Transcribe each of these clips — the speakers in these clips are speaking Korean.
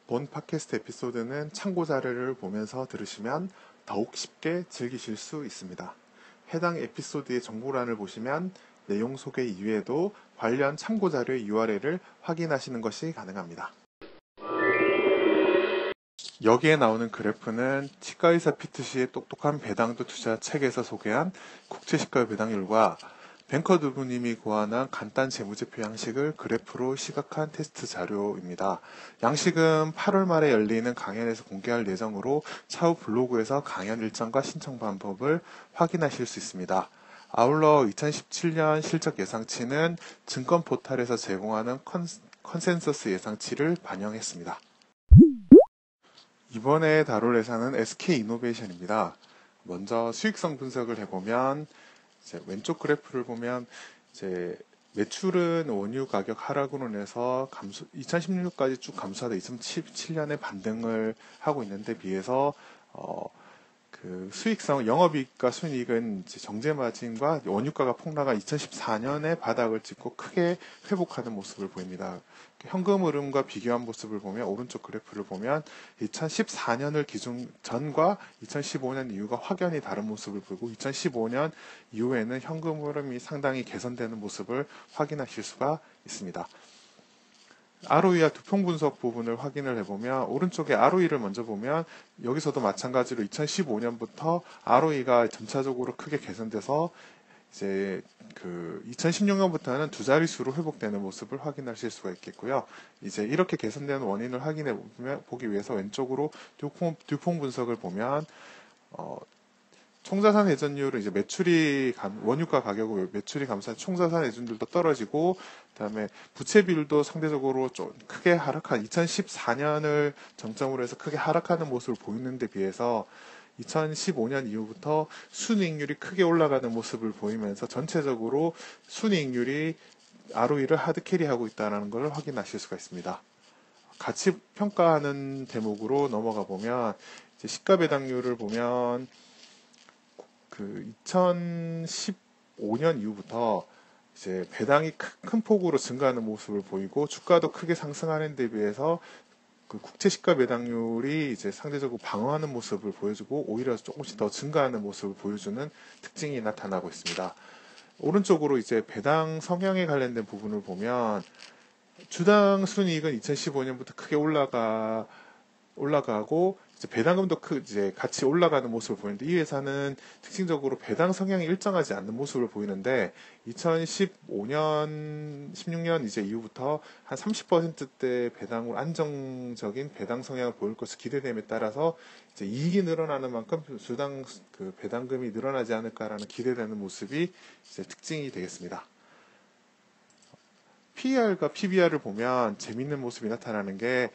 본 팟캐스트 에피소드는 참고 자료를 보면서 들으시면 더욱 쉽게 즐기실 수 있습니다. 해당 에피소드의 정보란을 보시면 내용 소개 이외에도 관련 참고 자료의 URL을 확인하시는 것이 가능합니다. 여기에 나오는 그래프는 치과의사 피트시의 똑똑한 배당도 투자 책에서 소개한 국제치과 배당률과 뱅커 두부님이 고안한 간단 재무제표 양식을 그래프로 시각한 테스트 자료입니다. 양식은 8월 말에 열리는 강연에서 공개할 예정으로 차후 블로그에서 강연 일정과 신청 방법을 확인하실 수 있습니다. 아울러 2017년 실적 예상치는 증권 포털에서 제공하는 컨센서스 예상치를 반영했습니다. 이번에 다룰 회사는 SK이노베이션입니다. 먼저 수익성 분석을 해보면 왼쪽 그래프를 보면 매출은 원유 가격 하락으로 인해서 2016년까지 쭉 감소하다 2017년에 반등을 하고 있는데 비해서 그 수익성, 영업이익과 순이익은 정제 마진과 원유가가 폭락한 2014년에 바닥을 찍고 크게 회복하는 모습을 보입니다. 현금 흐름과 비교한 모습을 보면 오른쪽 그래프를 보면 2014년을 기준 전과 2015년 이후가 확연히 다른 모습을 보이고 2015년 이후에는 현금 흐름이 상당히 개선되는 모습을 확인하실 수가 있습니다. ROE와 두평 분석 부분을 확인을 해보면 오른쪽에 ROE를 먼저 보면 여기서도 마찬가지로 2015년부터 ROE가 점차적으로 크게 개선돼서 이제 2016년부터는 두 자릿수로 회복되는 모습을 확인하실 수가 있겠고요. 이제 이렇게 개선되는 원인을 보기 위해서 왼쪽으로 듀퐁 분석을 보면 총자산 회전율은 이제 원유가 가격으로 매출이 감소한 총자산 회전율도 떨어지고, 그다음에 부채 비율도 상대적으로 좀 크게 하락한 2014년을 정점으로 해서 크게 하락하는 모습을 보이는데 비해서 2015년 이후부터 순이익률이 크게 올라가는 모습을 보이면서 전체적으로 순이익률이 ROE를 하드캐리하고 있다는 걸 확인하실 수가 있습니다. 가치 평가하는 대목으로 넘어가 보면 이제 시가 배당률을 보면 2015년 이후부터 이제 배당이 큰 폭으로 증가하는 모습을 보이고 주가도 크게 상승하는 데 비해서 그 국채 시가 배당률이 이제 상대적으로 방어하는 모습을 보여주고 오히려 조금씩 더 증가하는 모습을 보여주는 특징이 나타나고 있습니다. 오른쪽으로 이제 배당 성향에 관련된 부분을 보면 주당 순이익은 2015년부터 크게 올라가고 이제 배당금도 이제 같이 올라가는 모습을 보이는데 이 회사는 특징적으로 배당 성향이 일정하지 않는 모습을 보이는데 2015년, 16년 이제 이후부터 한 30%대 안정적인 배당 성향을 보일 것으로 기대됨에 따라서 이제 이익이 늘어나는 만큼 주당 그 배당금이 늘어나지 않을까라는 기대되는 모습이 이제 특징이 되겠습니다. PER과 PBR을 보면 재밌는 모습이 나타나는 게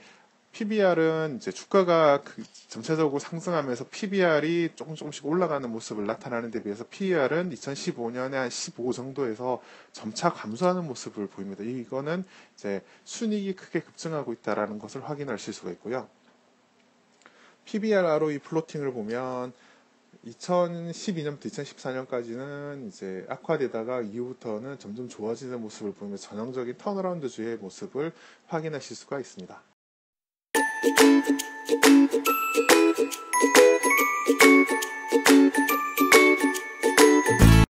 PBR은 이제 주가가 전체적으로 상승하면서 PBR이 조금씩 올라가는 모습을 나타나는 데 비해서 PER은 2015년에 한 15 정도에서 점차 감소하는 모습을 보입니다. 이거는 이제 순이익이 크게 급증하고 있다는 것을 확인하실 수가 있고요. PBR ROE 플로팅을 보면 2012년부터 2014년까지는 이제 악화되다가 이후부터는 점점 좋아지는 모습을 보이면서 전형적인 턴어라운드주의 모습을 확인하실 수가 있습니다.